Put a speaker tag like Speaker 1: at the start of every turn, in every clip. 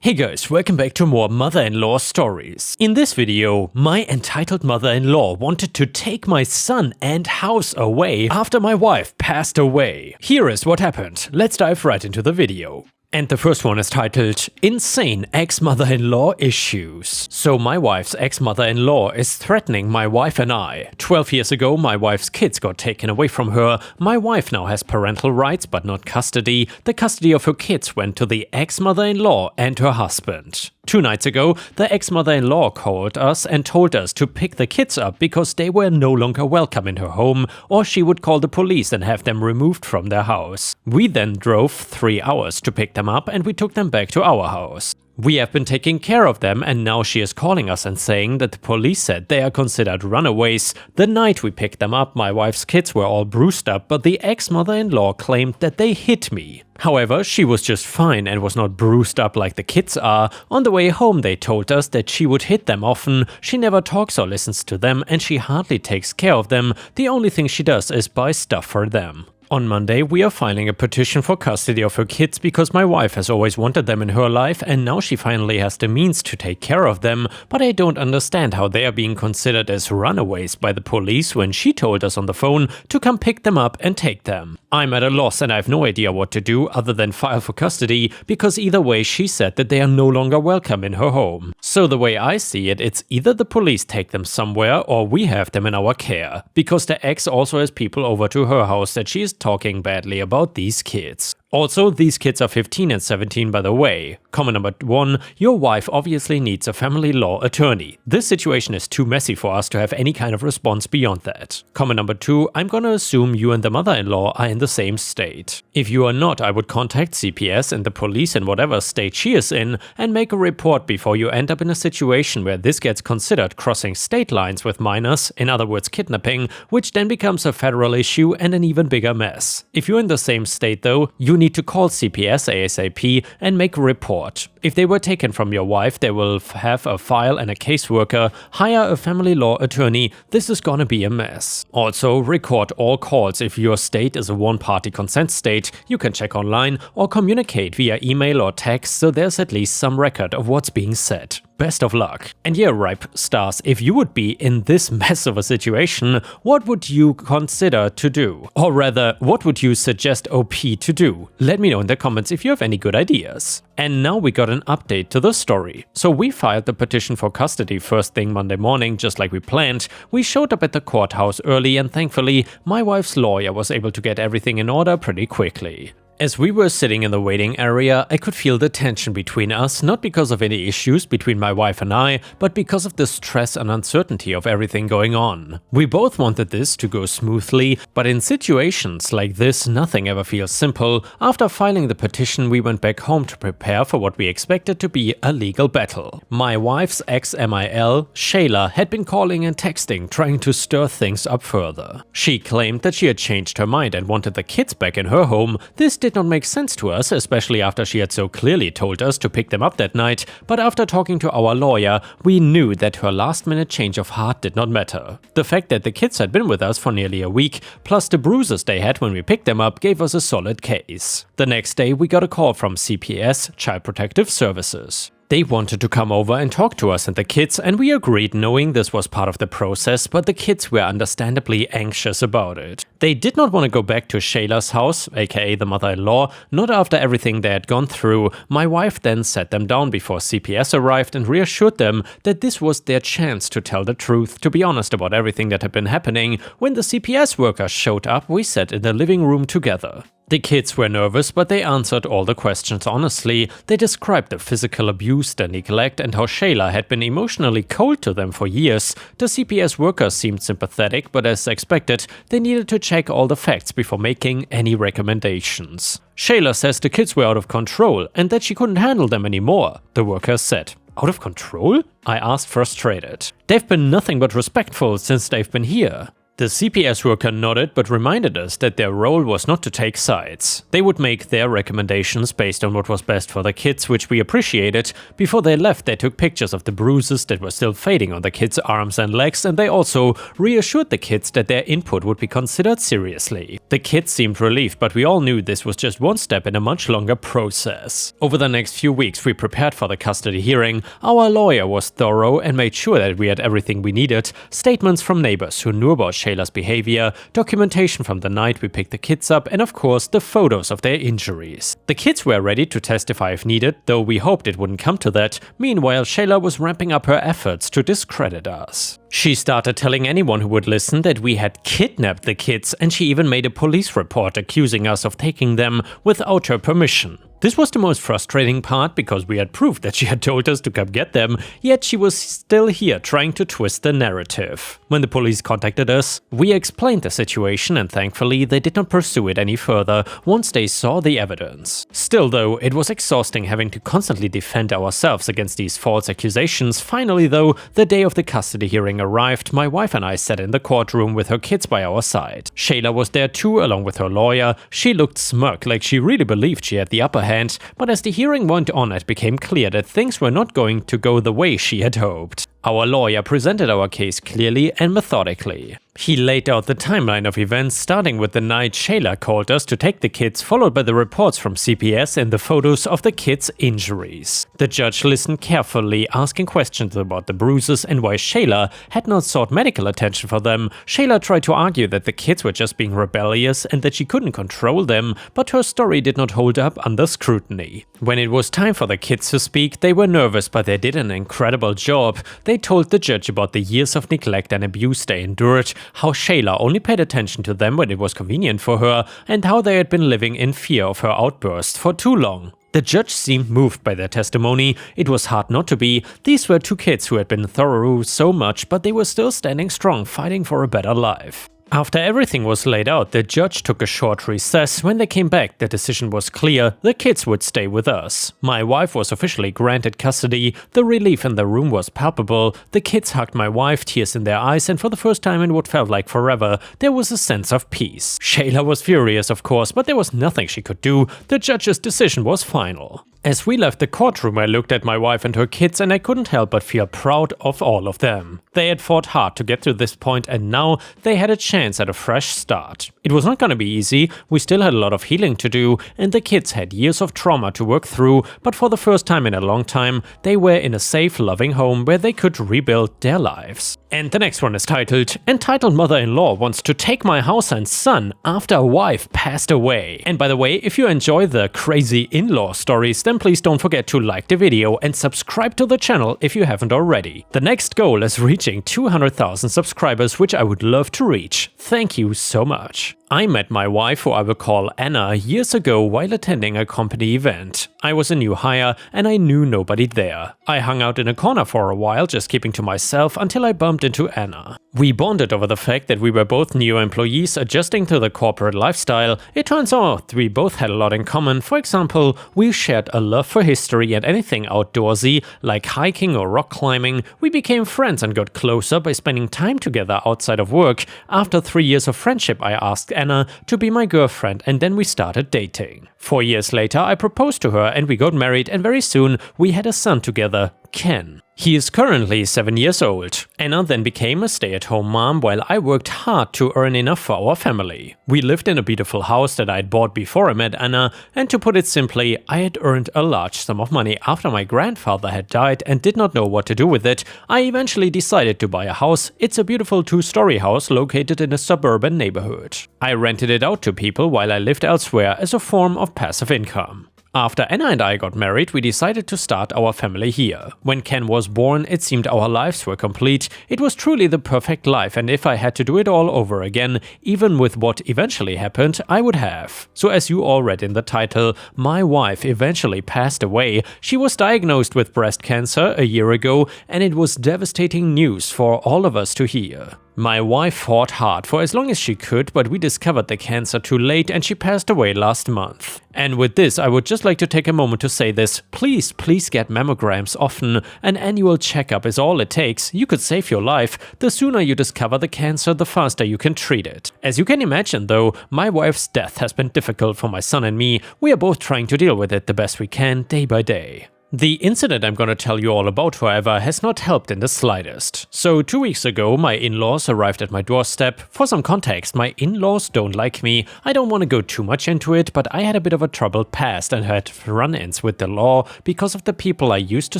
Speaker 1: Hey guys, welcome back to more mother-in-law stories. In this video, my entitled mother-in-law wanted to take my son and house away after my wife passed away. Here is what happened. Let's dive right into the video. And the first one is titled, Insane Ex-Mother-in-Law Issues. So my wife's ex-mother-in-law is threatening my wife and I. 12 years ago, my wife's kids got taken away from her. My wife now has parental rights but not custody. The custody of her kids went to the ex-mother-in-law and her husband. 2 nights ago, the ex-mother-in-law called us and told us to pick the kids up because they were no longer welcome in her home, or she would call the police and have them removed from their house. We then drove 3 hours to pick them up and we took them back to our house. We have been taking care of them and now she is calling us and saying that the police said they are considered runaways. The night we picked them up, my wife's kids were all bruised up, but the ex-mother-in-law claimed that they hit me. However, she was just fine and was not bruised up like the kids are. On the way home they told us that she would hit them often, she never talks or listens to them and she hardly takes care of them. The only thing she does is buy stuff for them. On Monday, we are filing a petition for custody of her kids because my wife has always wanted them in her life and now she finally has the means to take care of them, but I don't understand how they are being considered as runaways by the police when she told us on the phone to come pick them up and take them. I'm at a loss and I have no idea what to do other than file for custody because either way she said that they are no longer welcome in her home. So the way I see it, it's either the police take them somewhere or we have them in our care, because the ex also has people over to her house that she is talking badly about these kids. Also, these kids are 15 and 17 by the way. Comment number 1, your wife obviously needs a family law attorney. This situation is too messy for us to have any kind of response beyond that. Comment number 2, I'm gonna assume you and the mother-in-law are in the same state. If you are not, I would contact CPS and the police in whatever state she is in and make a report before you end up in a situation where this gets considered crossing state lines with minors, in other words kidnapping, which then becomes a federal issue and an even bigger mess. If you're in the same state though, you need to call CPS ASAP and make a report. If they were taken from your wife, they will have a file and a caseworker, hire a family law attorney. This is gonna be a mess. Also, record all calls if your state is a one-party consent state. You can check online or communicate via email or text so there's at least some record of what's being said. Best of luck. And yeah, Ripe Stars, if you would be in this mess of a situation, what would you consider to do? Or rather, what would you suggest OP to do? Let me know in the comments if you have any good ideas. And now we got an update to the story. So we filed the petition for custody first thing Monday morning, just like we planned. We showed up at the courthouse early and thankfully, my wife's lawyer was able to get everything in order pretty quickly. As we were sitting in the waiting area, I could feel the tension between us, not because of any issues between my wife and I, but because of the stress and uncertainty of everything going on. We both wanted this to go smoothly, but in situations like this, nothing ever feels simple. After filing the petition, we went back home to prepare for what we expected to be a legal battle. My wife's ex-MIL, Shayla, had been calling and texting, trying to stir things up further. She claimed that she had changed her mind and wanted the kids back in her home. This did not make sense to us, especially after she had so clearly told us to pick them up that night, but after talking to our lawyer, we knew that her last-minute change of heart did not matter. The fact that the kids had been with us for nearly a week, plus the bruises they had when we picked them up, gave us a solid case. The next day, we got a call from CPS, Child Protective Services. They wanted to come over and talk to us and the kids, and we agreed knowing this was part of the process, but the kids were understandably anxious about it. They did not want to go back to Shayla's house, aka the mother-in-law, not after everything they had gone through. My wife then sat them down before CPS arrived and reassured them that this was their chance to tell the truth, to be honest about everything that had been happening. When the CPS workers showed up, we sat in the living room together. The kids were nervous, but they answered all the questions honestly. They described the physical abuse, the neglect, and how Shayla had been emotionally cold to them for years. The CPS workers seemed sympathetic, but as expected, they needed to check all the facts before making any recommendations. Shayla says the kids were out of control and that she couldn't handle them anymore, the workers said. Out of control? I asked, frustrated. They've been nothing but respectful since they've been here. The CPS worker nodded but reminded us that their role was not to take sides. They would make their recommendations based on what was best for the kids, which we appreciated. Before they left, they took pictures of the bruises that were still fading on the kids' arms and legs, and they also reassured the kids that their input would be considered seriously. The kids seemed relieved, but we all knew this was just one step in a much longer process. Over the next few weeks, we prepared for the custody hearing. Our lawyer was thorough and made sure that we had everything we needed: statements from neighbors who knew about Shayla's behavior, documentation from the night we picked the kids up, and of course the photos of their injuries. The kids were ready to testify if needed, though we hoped it wouldn't come to that. Meanwhile, Shayla was ramping up her efforts to discredit us. She started telling anyone who would listen that we had kidnapped the kids, and she even made a police report accusing us of taking them without her permission. This was the most frustrating part, because we had proof that she had told us to come get them, yet she was still here trying to twist the narrative. When the police contacted us, we explained the situation, and thankfully they did not pursue it any further once they saw the evidence. Still though, it was exhausting having to constantly defend ourselves against these false accusations. Finally though, the day of the custody hearing arrived. My wife and I sat in the courtroom with her kids by our side. Shayla was there too, along with her lawyer. She looked smug, like she really believed she had the upper hand. But as the hearing went on, it became clear that things were not going to go the way she had hoped. Our lawyer presented our case clearly and methodically. He laid out the timeline of events, starting with the night Shayla called us to take the kids, followed by the reports from CPS and the photos of the kids' injuries. The judge listened carefully, asking questions about the bruises and why Shayla had not sought medical attention for them. Shayla tried to argue that the kids were just being rebellious and that she couldn't control them, but her story did not hold up under scrutiny. When it was time for the kids to speak, they were nervous, but they did an incredible job. They told the judge about the years of neglect and abuse they endured, how Shayla only paid attention to them when it was convenient for her, and how they had been living in fear of her outburst for too long. The judge seemed moved by their testimony. It was hard not to be. These were two kids who had been through so much, but they were still standing strong, fighting for a better life. After everything was laid out, the judge took a short recess. When they came back, the decision was clear: the kids would stay with us. My wife was officially granted custody. The relief in the room was palpable. The kids hugged my wife, tears in their eyes, and for the first time in what felt like forever, there was a sense of peace. Shayla was furious, of course, but there was nothing she could do. The judge's decision was final. As we left the courtroom, I looked at my wife and her kids, and I couldn't help but feel proud of all of them. They had fought hard to get to this point, and now they had a chance at a fresh start. It was not going to be easy. We still had a lot of healing to do, and the kids had years of trauma to work through, but for the first time in a long time, they were in a safe, loving home where they could rebuild their lives. And the next one is titled, "Entitled Mother-in-Law Wants to Take My House and Son After a Wife Passed Away." And by the way, if you enjoy the crazy in-law stories, then please don't forget to like the video and subscribe to the channel if you haven't already. The next goal is reaching 200,000 subscribers, which I would love to reach. Thank you so much. I met my wife, who I will call Anna, years ago while attending a company event. I was a new hire and I knew nobody there. I hung out in a corner for a while, just keeping to myself, until I bumped into Anna. We bonded over the fact that we were both new employees adjusting to the corporate lifestyle. It turns out we both had a lot in common. For example, we shared a love for history and anything outdoorsy, like hiking or rock climbing. We became friends and got closer by spending time together outside of work. After 3 years of friendship, I asked Anna to be my girlfriend, and then we started dating. 4 years later, I proposed to her and we got married, and very soon we had a son together, Ken. He is currently 7 years old. Anna then became a stay-at-home mom while I worked hard to earn enough for our family. We lived in a beautiful house that I had bought before I met Anna, and to put it simply, I had earned a large sum of money after my grandfather had died and did not know what to do with it. I eventually decided to buy a house. It's a beautiful 2-story house located in a suburban neighborhood. I rented it out to people while I lived elsewhere as a form of passive income. After Anna and I got married, we decided to start our family here. When Ken was born, it seemed our lives were complete. It was truly the perfect life, and if I had to do it all over again, even with what eventually happened, I would have. So as you all read in the title, my wife eventually passed away. She was diagnosed with breast cancer a year ago, and it was devastating news for all of us to hear. My wife fought hard for as long as she could, but we discovered the cancer too late and she passed away last month. And with this, I would just like to take a moment to say this: please get mammograms often. An annual checkup is all it takes. You could save your life. The sooner you discover the cancer, the faster you can treat it. As you can imagine though, my wife's death has been difficult for my son and me. We are both trying to deal with it the best we can, day by day. The incident I'm gonna tell you all about, however, has not helped in the slightest. So 2 weeks ago, my in-laws arrived at my doorstep. For some context, my in-laws don't like me. I don't want to go too much into it, but I had a bit of a troubled past and had run-ins with the law because of the people I used to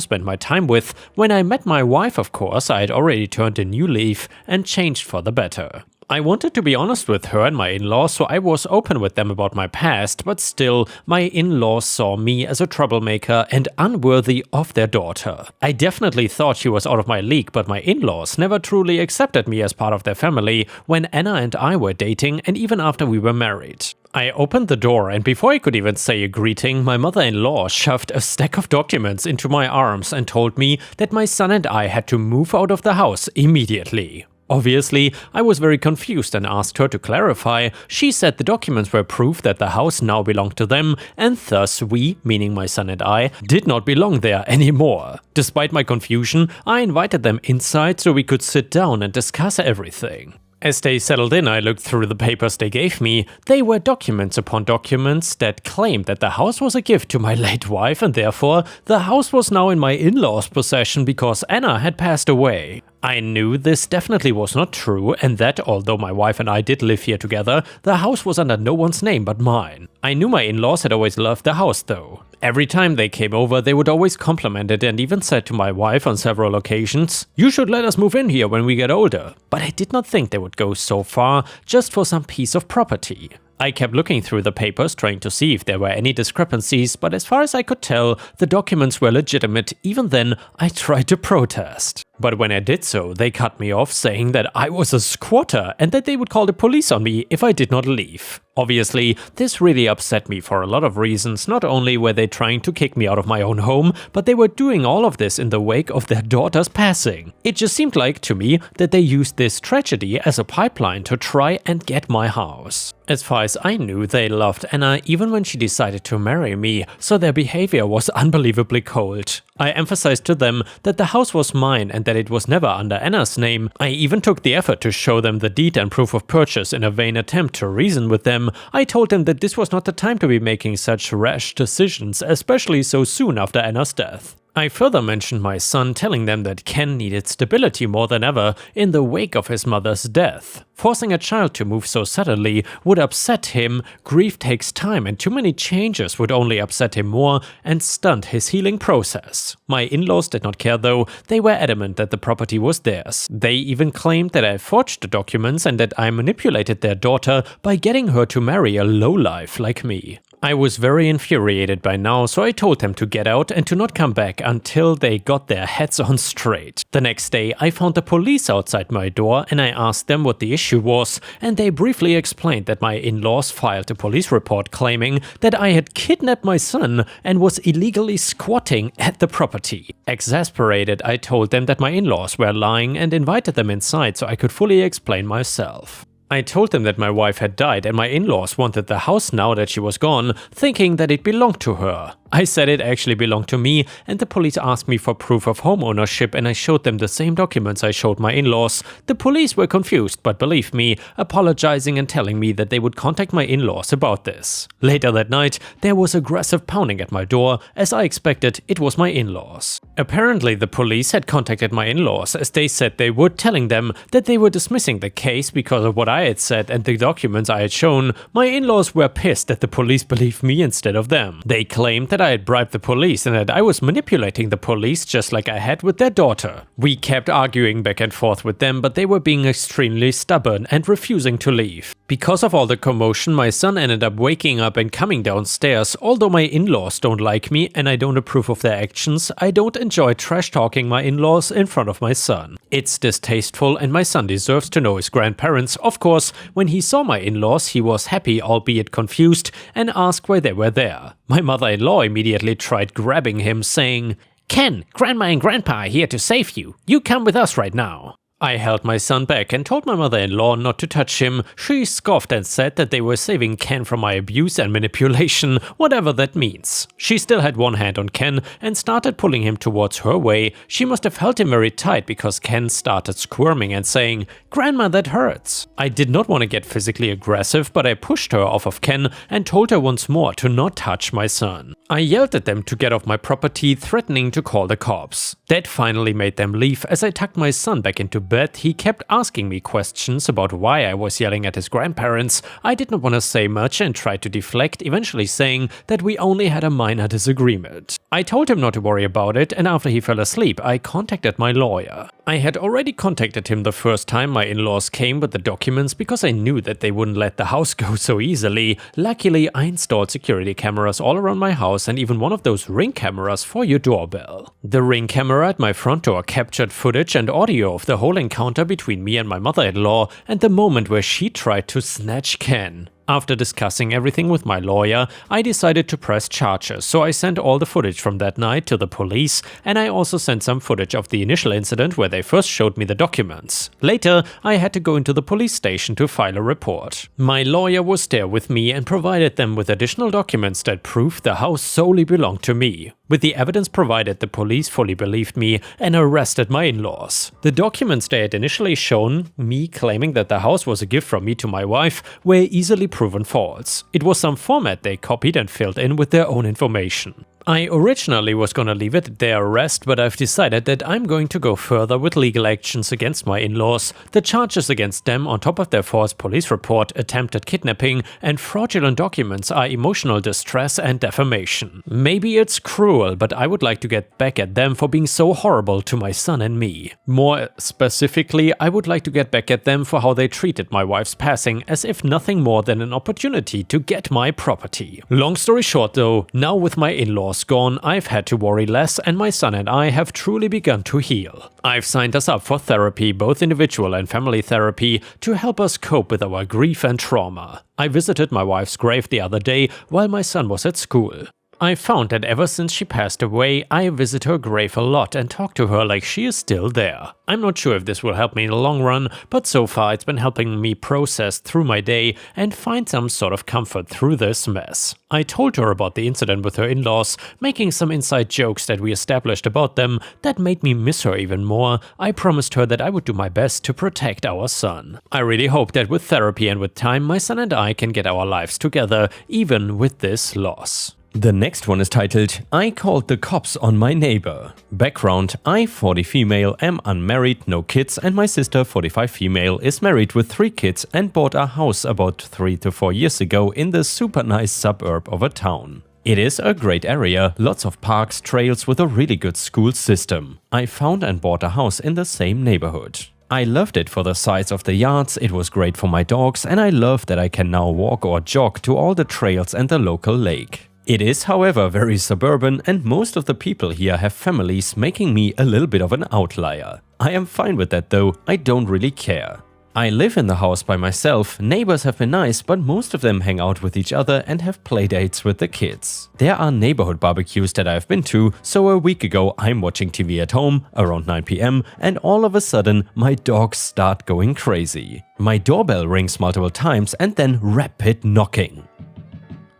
Speaker 1: spend my time with. When I met my wife, of course, I had already turned a new leaf and changed for the better. I wanted to be honest with her and my in-laws, so I was open with them about my past, but still, my in-laws saw me as a troublemaker and unworthy of their daughter. I definitely thought she was out of my league, but my in-laws never truly accepted me as part of their family when Anna and I were dating and even after we were married. I opened the door and before I could even say a greeting, my mother-in-law shoved a stack of documents into my arms and told me that my son and I had to move out of the house immediately. Obviously, I was very confused and asked her to clarify. She said the documents were proof that the house now belonged to them, and thus we, meaning my son and I, did not belong there anymore. Despite my confusion, I invited them inside so we could sit down and discuss everything. As they settled in, I looked through the papers they gave me. They were documents upon documents that claimed that the house was a gift to my late wife and therefore the house was now in my in-laws' possession because Anna had passed away. I knew this definitely was not true and that, although my wife and I did live here together, the house was under no one's name but mine. I knew my in-laws had always loved the house though. Every time they came over, they would always compliment it and even said to my wife on several occasions, "You should let us move in here when we get older." But I did not think they would go so far just for some piece of property. I kept looking through the papers trying to see if there were any discrepancies, but as far as I could tell, the documents were legitimate. Even then, I tried to protest. But when I did so, they cut me off saying that I was a squatter and that they would call the police on me if I did not leave. Obviously, this really upset me for a lot of reasons. Not only were they trying to kick me out of my own home, but they were doing all of this in the wake of their daughter's passing. It just seemed like, to me, that they used this tragedy as a pipeline to try and get my house. As far as I knew, they loved Anna even when she decided to marry me, so their behavior was unbelievably cold. I emphasized to them that the house was mine and that it was never under Anna's name. I even took the effort to show them the deed and proof of purchase in a vain attempt to reason with them. I told them that this was not the time to be making such rash decisions, especially so soon after Anna's death. I further mentioned my son, telling them that Ken needed stability more than ever in the wake of his mother's death. Forcing a child to move so suddenly would upset him. Grief takes time and too many changes would only upset him more and stunt his healing process. My in-laws did not care though. They were adamant that the property was theirs. They even claimed that I forged the documents and that I manipulated their daughter by getting her to marry a lowlife like me. I was very infuriated by now, so I told them to get out and to not come back until they got their heads on straight. The next day, I found the police outside my door and I asked them what the issue was, and they briefly explained that my in-laws filed a police report claiming that I had kidnapped my son and was illegally squatting at the property. Exasperated, I told them that my in-laws were lying and invited them inside so I could fully explain myself. I told them that my wife had died and my in-laws wanted the house now that she was gone, thinking that it belonged to her. I said it actually belonged to me, and the police asked me for proof of home ownership and I showed them the same documents I showed my in-laws. The police were confused but believed me, apologizing and telling me that they would contact my in-laws about this. Later that night, there was aggressive pounding at my door. As I expected, it was my in-laws. Apparently, the police had contacted my in-laws as they said they would, telling them that they were dismissing the case because of what I had said and the documents I had shown. My in-laws were pissed that the police believed me instead of them. They claimed that I had bribed the police and that I was manipulating the police just like I had with their daughter. We kept arguing back and forth with them, but they were being extremely stubborn and refusing to leave. Because of all the commotion, my son ended up waking up and coming downstairs. Although my in-laws don't like me and I don't approve of their actions, I don't enjoy trash-talking my in-laws in front of my son. It's distasteful and my son deserves to know his grandparents. Of course, when he saw my in-laws, he was happy, albeit confused, and asked why they were there. My mother-in-law immediately tried grabbing him, saying, "Ken, Grandma and Grandpa are here to save you. You come with us right now." I held my son back and told my mother-in-law not to touch him. She scoffed and said that they were saving Ken from my abuse and manipulation, whatever that means. She still had one hand on Ken and started pulling him towards her way. She must have held him very tight because Ken started squirming and saying, "Grandma, that hurts." I did not want to get physically aggressive, but I pushed her off of Ken and told her once more to not touch my son. I yelled at them to get off my property, threatening to call the cops. That finally made them leave. As I tucked my son back into bed, he kept asking me questions about why I was yelling at his grandparents. I did not want to say much and tried to deflect, eventually saying that we only had a minor disagreement. I told him not to worry about it, and after he fell asleep, I contacted my lawyer. I had already contacted him the first time my in-laws came with the documents because I knew that they wouldn't let the house go so easily. Luckily, I installed security cameras all around my house and even one of those Ring cameras for your doorbell. The Ring camera at my front door captured footage and audio of the whole encounter between me and my mother-in-law and the moment where she tried to snatch Ken. After discussing everything with my lawyer, I decided to press charges, so I sent all the footage from that night to the police, and I also sent some footage of the initial incident where they first showed me the documents. Later, I had to go into the police station to file a report. My lawyer was there with me and provided them with additional documents that proved the house solely belonged to me. With the evidence provided, the police fully believed me and arrested my in-laws. The documents they had initially shown, me claiming that the house was a gift from me to my wife, were easily proven false. It was some format they copied and filled in with their own information. I originally was gonna leave it at their arrest, but I've decided that I'm going to go further with legal actions against my in-laws. The charges against them, on top of their false police report, attempted kidnapping, and fraudulent documents, are emotional distress and defamation. Maybe it's cruel, but I would like to get back at them for being so horrible to my son and me. More specifically, I would like to get back at them for how they treated my wife's passing, as if nothing more than an opportunity to get my property. Long story short though, now with my in-laws gone, I've had to worry less, and my son and I have truly begun to heal. I've signed us up for therapy, both individual and family therapy, to help us cope with our grief and trauma. I visited my wife's grave the other day while my son was at school. I found that ever since she passed away, I visit her grave a lot and talk to her like she is still there. I'm not sure if this will help me in the long run, but so far it's been helping me process through my day and find some sort of comfort through this mess. I told her about the incident with her in-laws, making some inside jokes that we established about them that made me miss her even more. I promised her that I would do my best to protect our son. I really hope that with therapy and with time, my son and I can get our lives together, even with this loss. The next one is titled, I called the cops on my neighbor. Background, I, 40 female, am unmarried, no kids, and my sister, 45 female, is married with 3 kids and bought a house about 3 to 4 years ago in the super nice suburb of a town. It is a great area, lots of parks, trails with a really good school system. I found and bought a house in the same neighborhood. I loved it for the size of the yards, it was great for my dogs, and I love that I can now walk or jog to all the trails and the local lake. It is, however, very suburban, and most of the people here have families, making me a little bit of an outlier. I am fine with that though, I don't really care. I live in the house by myself, neighbors have been nice, but most of them hang out with each other and have playdates with the kids. There are neighborhood barbecues that I've been to, so a week ago I'm watching TV at home, around 9 PM, and all of a sudden my dogs start going crazy. My doorbell rings multiple times and then rapid knocking.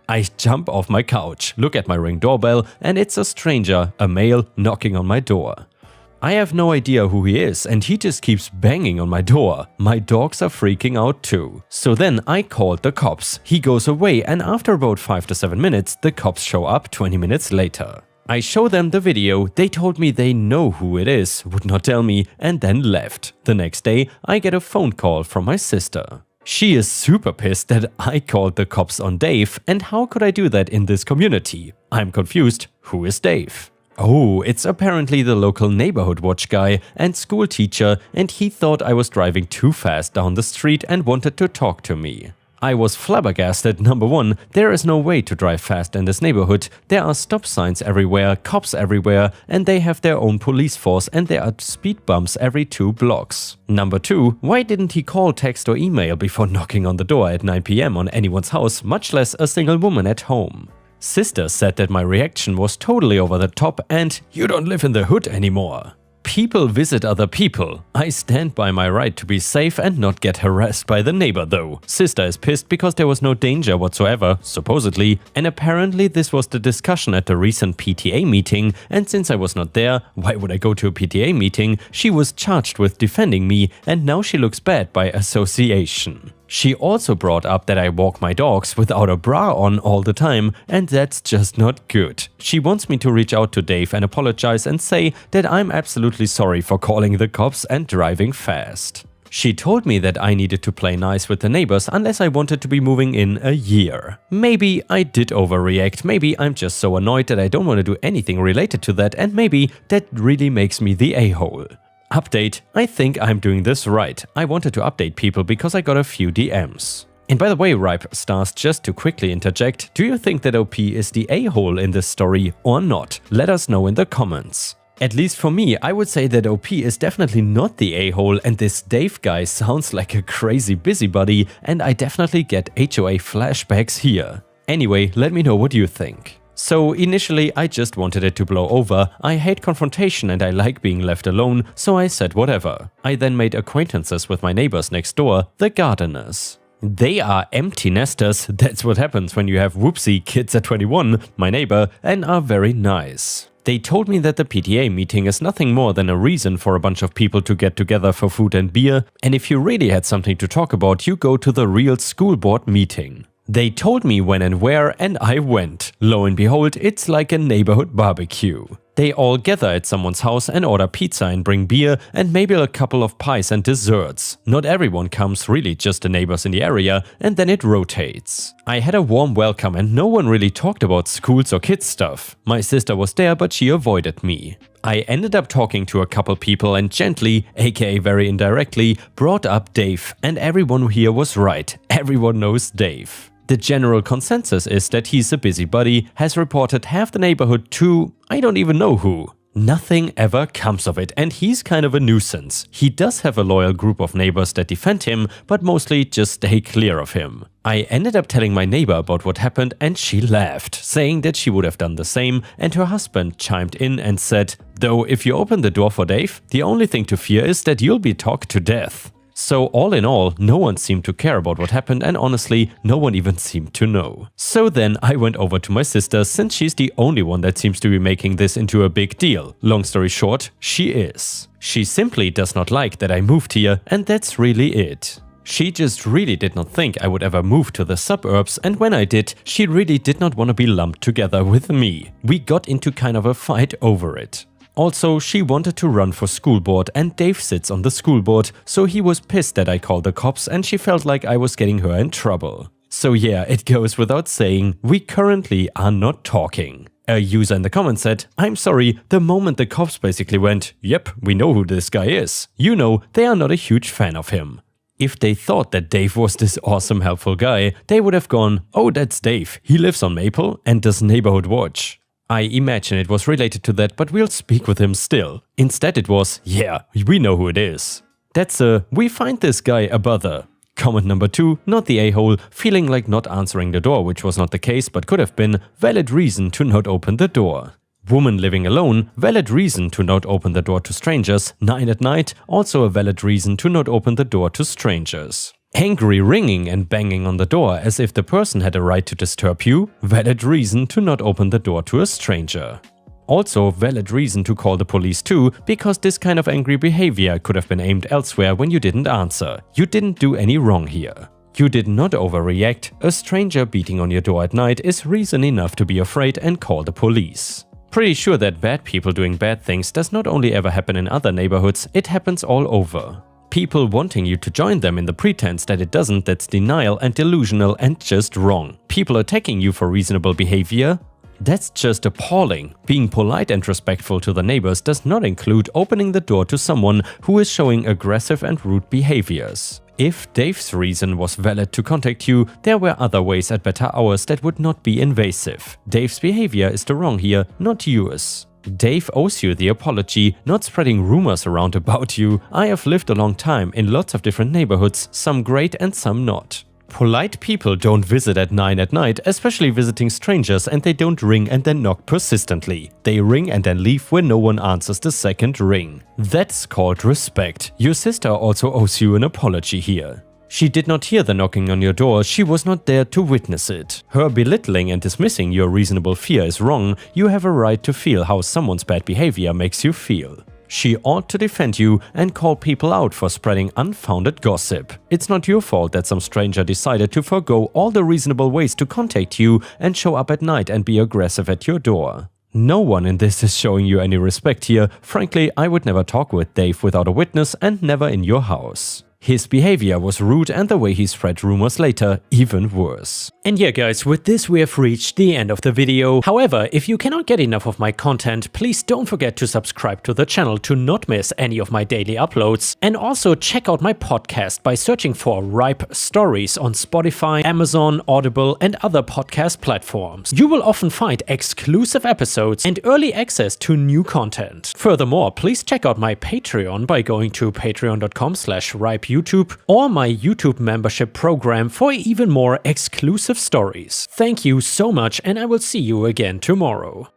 Speaker 1: I jump off my couch, look at my Ring doorbell, and it's a stranger, a male, knocking on my door. I have no idea who he is, and he just keeps banging on my door. My dogs are freaking out too. So then I called the cops. He goes away, and after about 5 to 7 minutes, the cops show up 20 minutes later. I show them the video, they told me they know who it is, would not tell me, and then left. The next day, I get a phone call from my sister. She is super pissed that I called the cops on Dave, and how could I do that in this community? I'm confused, who is Dave? Oh, it's apparently the local neighborhood watch guy and school teacher, and he thought I was driving too fast down the street and wanted to talk to me. I was flabbergasted. Number one, there is no way to drive fast in this neighborhood. There are stop signs everywhere, cops everywhere, and they have their own police force, and there are speed bumps every 2 blocks. Number two, why didn't he call, text or email before knocking on the door at 9 PM on anyone's house, much less a single woman at home? Sister said that my reaction was totally over the top and you don't live in the hood anymore. People visit other people. I stand by my right to be safe and not get harassed by the neighbor though. Sister is pissed because there was no danger whatsoever, supposedly, and apparently this was the discussion at the recent PTA meeting, and since I was not there, why would I go to a PTA meeting? She was charged with defending me, and now she looks bad by association. She also brought up that I walk my dogs without a bra on all the time, and that's just not good. She wants me to reach out to Dave and apologize and say that I'm absolutely sorry for calling the cops and driving fast. She told me that I needed to play nice with the neighbors unless I wanted to be moving in a year. Maybe I did overreact, maybe I'm just so annoyed that I don't want to do anything related to that, and maybe that really makes me the a-hole. Update, I think I'm doing this right. I wanted to update people because I got a few DMs. And by the way, Ripestories, just to quickly interject, do you think that OP is the a-hole in this story or not? Let us know in the comments. At least for me, I would say that OP is definitely not the a-hole, and this Dave guy sounds like a crazy busybody, and I definitely get HOA flashbacks here. Anyway, let me know what you think. So initially I just wanted it to blow over. I hate confrontation and I like being left alone, so I said whatever. I then made acquaintances with my neighbors next door, the gardeners. They are empty nesters, that's what happens when you have whoopsie kids at 21, my neighbor, and are very nice. They told me that the PTA meeting is nothing more than a reason for a bunch of people to get together for food and beer, and if you really had something to talk about, you go to the real school board meeting. They told me when and where, and I went. Lo and behold, it's like a neighborhood barbecue. They all gather at someone's house and order pizza and bring beer and maybe a couple of pies and desserts. Not everyone comes, really just the neighbors in the area, and then it rotates. I had a warm welcome and no one really talked about schools or kids stuff. My sister was there, but she avoided me. I ended up talking to a couple people and gently, aka very indirectly, brought up Dave, and everyone here was right. Everyone knows Dave. The general consensus is that he's a busybody, has reported half the neighborhood to I don't even know who. Nothing ever comes of it, and he's kind of a nuisance. He does have a loyal group of neighbors that defend him, but mostly just stay clear of him. I ended up telling my neighbor about what happened and she laughed, saying that she would have done the same, and her husband chimed in and said, "Though if you open the door for Dave, the only thing to fear is that you'll be talked to death." So all in all, no one seemed to care about what happened, and honestly, no one even seemed to know. So then I went over to my sister, since she's the only one that seems to be making this into a big deal. Long story short, she is. She simply does not like that I moved here, and that's really it. She just really did not think I would ever move to the suburbs, and when I did, she really did not want to be lumped together with me. We got into kind of a fight over it. Also, she wanted to run for school board, and Dave sits on the school board, so he was pissed that I called the cops and she felt like I was getting her in trouble. So yeah, it goes without saying, we currently are not talking. A user in the comments said, "I'm sorry, the moment the cops basically went, yep, we know who this guy is. You know, they are not a huge fan of him." If they thought that Dave was this awesome helpful guy, they would have gone, "Oh, that's Dave, he lives on Maple and does neighborhood watch." I imagine it was related to that, but we'll speak with him still. Instead it was, "Yeah, we know who it is." That's a, "we find this guy a bother." Comment number 2, not the a-hole, feeling like not answering the door, which was not the case but could have been, valid reason to not open the door. Woman living alone, valid reason to not open the door to strangers. 9 at night, also a valid reason to not open the door to strangers. Angry ringing and banging on the door as if the person had a right to disturb you, valid reason to not open the door to a stranger. Also valid reason to call the police too, because this kind of angry behavior could have been aimed elsewhere when you didn't answer. You didn't do any wrong here. You did not overreact. A stranger beating on your door at night is reason enough to be afraid and call the police. Pretty sure that bad people doing bad things does not only ever happen in other neighborhoods, it happens all over. People wanting you to join them in the pretense that it doesn't, that's denial and delusional and just wrong. People attacking you for reasonable behavior? That's just appalling. Being polite and respectful to the neighbors does not include opening the door to someone who is showing aggressive and rude behaviors. If Dave's reason was valid to contact you, there were other ways at better hours that would not be invasive. Dave's behavior is the wrong here, not yours. Dave owes you the apology, not spreading rumors around about you. I have lived a long time in lots of different neighborhoods, some great and some not. Polite people don't visit at 9 at night, especially visiting strangers, and they don't ring and then knock persistently. They ring and then leave when no one answers the second ring. That's called respect. Your sister also owes you an apology here. She did not hear the knocking on your door, she was not there to witness it. Her belittling and dismissing your reasonable fear is wrong. You have a right to feel how someone's bad behavior makes you feel. She ought to defend you and call people out for spreading unfounded gossip. It's not your fault that some stranger decided to forgo all the reasonable ways to contact you and show up at night and be aggressive at your door. No one in this is showing you any respect here. Frankly, I would never talk with Dave without a witness and never in your house. His behavior was rude and the way he spread rumors later, even worse. And yeah guys, with this we have reached the end of the video. However, if you cannot get enough of my content, please don't forget to subscribe to the channel to not miss any of my daily uploads. And also check out my podcast by searching for Ripestories on Spotify, Amazon, Audible and other podcast platforms. You will often find exclusive episodes and early access to new content. Furthermore, please check out my Patreon by going to patreon.com/ripeyoutube or my YouTube membership program for even more exclusive stories. Thank you so much and I will see you again tomorrow.